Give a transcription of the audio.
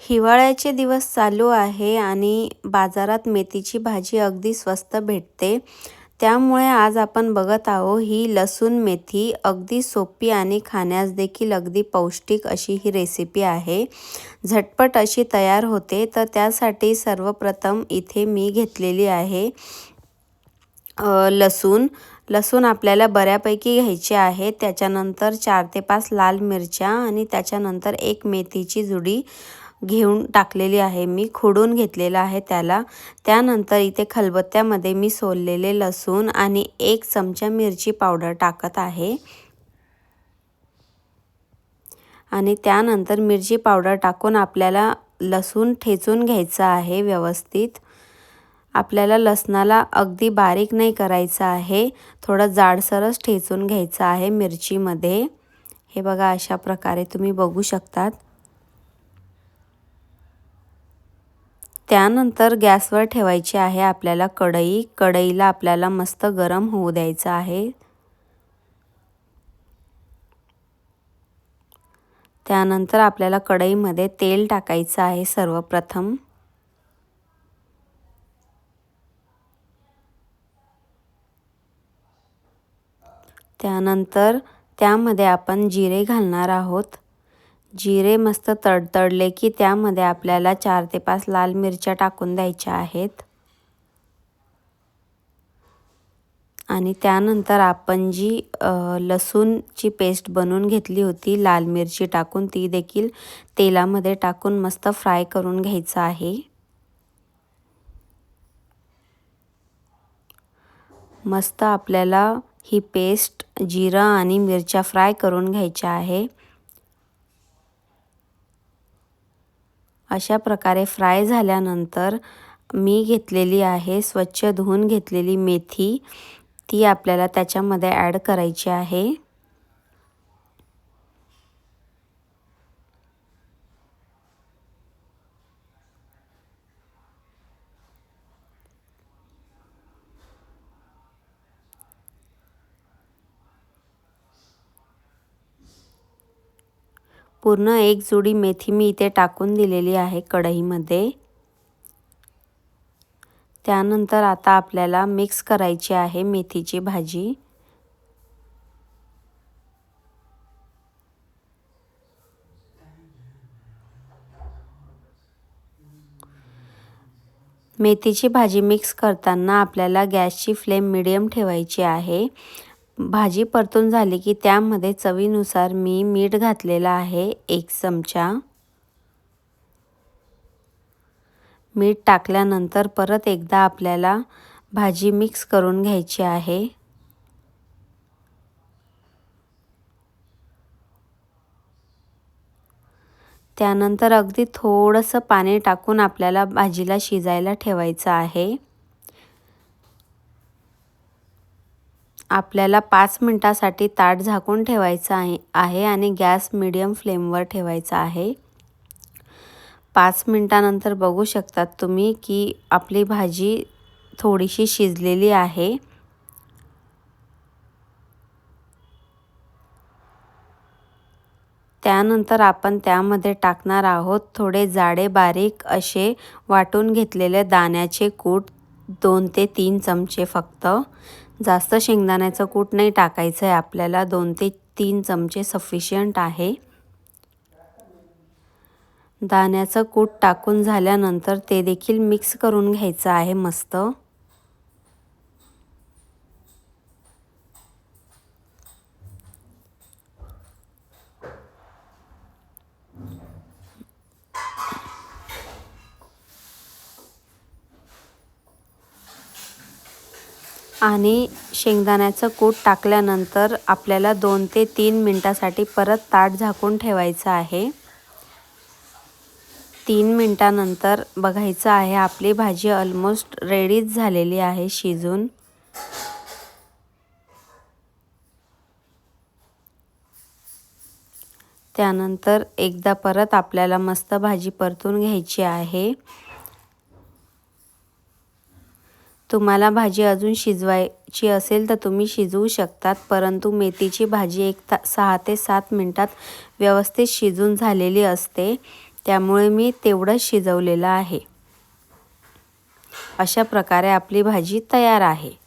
हिवाळ्याचे दिवस चालू आहे आणि बाजारात मेथीची भाजी अगदी स्वस्त भेटते. त्यामुळे आज आपण बघत आहोत ही लसूण मेथी अगदी सोपी आणि खाण्यास देखील अगदी पौष्टिक अशी ही रेसिपी आहे. झटपट अशी तयार होते. तर त्यासाठी सर्वप्रथम इथे मी घेतलेली आहे लसूण आपल्याला बऱ्यापैकी घ्यायचे आहे. त्याच्यानंतर 4 ते 5 लाल मिरच्या आणि त्याच्यानंतर एक मेथीची जुडी घेऊन टाकलेली आहे. मी खोडून घेतलेला आहे त्याला. त्यानंतर इथे खलबत्त्यामध्ये मी सोललेले लसूण आणि 1 चमचा मिरची पावडर टाकत आहे. आणि त्यानंतर मिरची पावडर टाकून आपल्याला लसूण ठेचून घ्यायचा आहे व्यवस्थित. आपल्याला लसणाला अगदी बारीक नाही करायचं आहे, थोडं जाडसरच ठेचून घ्यायचं आहे मिरचीमध्ये. हे बघा अशा प्रकारे तुम्ही बघू शकतात. त्यानंतर गॅसवर ठेवायची आहे आपल्याला कढई. कढईला आपल्याला मस्त गरम होऊ द्यायचं आहे. त्यानंतर आपल्याला कढईमध्ये तेल टाकायचं आहे सर्वप्रथम. त्यानंतर त्यामध्ये आपण जिरे घालणार आहोत. जिरे मस्त तडतडले की त्यामध्ये आपल्याला 4 ते 5 लाल मिरच्या टाकून द्यायच्या आहेत. आणि त्यानंतर आपण जी लसूणची पेस्ट बनवून घेतली होती लाल मिरची टाकून, ती देखील तेलामध्ये टाकून मस्त फ्राय करून घ्यायचं आहे. मस्त आपल्याला ही पेस्ट जिरा आणि मिरच्या फ्राय करून घ्यायच्या आहे. अशा प्रकारे फ्राय झाल्यानंतर मी घेतलेली आहे स्वच्छ धुवून घेतलेली मेथी, ती आपल्याला त्याच्यामध्ये ॲड करायची आहे. पूर्ण एक जुडी मेथी मी इथे टाकून दिलेली आहे कढईमध्ये. त्यानंतर आता आपल्याला मिक्स करायची आहे मेथीची भाजी. मेथीची भाजी मिक्स करताना आपल्याला गॅसची फ्लेम मीडियम ठेवायची आहे. भाजी परतून झाली की त्यामध्ये चवीनुसार मी मीठ घातलेलं आहे 1 चमचा. मीठ टाकल्यानंतर परत एकदा आपल्याला भाजी मिक्स करून घ्यायची आहे. त्यानंतर अगदी थोडंसं पाणी टाकून आपल्याला भाजीला शिजायला ठेवायचं आहे. आपल्याला 5 मिनिटासाठी ताट झाकून ठेवायचं आहे आणि गॅस मीडियम फ्लेमवर ठेवायचा आहे. 5 मिनिटानंतर बघू शकतात तुम्ही की आपली भाजी थोडीशी शिजलेली आहे. त्यानंतर आपण त्यामध्ये टाकणार आहोत थोडे जाडे बारीक असे वाटून घेतलेले दाण्याचे कूट 2 ते 3 चमचे फक्त. जास्त शेंगदाण्याचं कूट नाही टाकायचं आहे आपल्याला, 2 ते 3 चमचे सफिशियंट आहे. दाण्याचं कूट टाकून झाल्यानंतर ते देखील मिक्स करून घ्यायचं आहे मस्त. आणि शेंगदाण्याचं कूट टाकल्यानंतर आपल्याला 2 ते 3 मिनिटासाठी परत ताट झाकून ठेवायचं आहे. 3 मिनिटानंतर बघायचं आहे आपली भाजी ऑलमोस्ट रेडीच झालेली आहे शिजून. त्यानंतर एकदा परत आपल्याला मस्त भाजी परतून घ्यायची आहे. तुम्हाला भाजी अजून शिजवायची असेल तर तुम्ही शिजवू शकतात, परंतु मेथीची भाजी 6 ते 7 मिनिटात व्यवस्थित शिजून झालेली असते. त्यामुळे मी तेवढंच शिजवलेलं आहे. अशा प्रकारे आपली भाजी तयार आहे.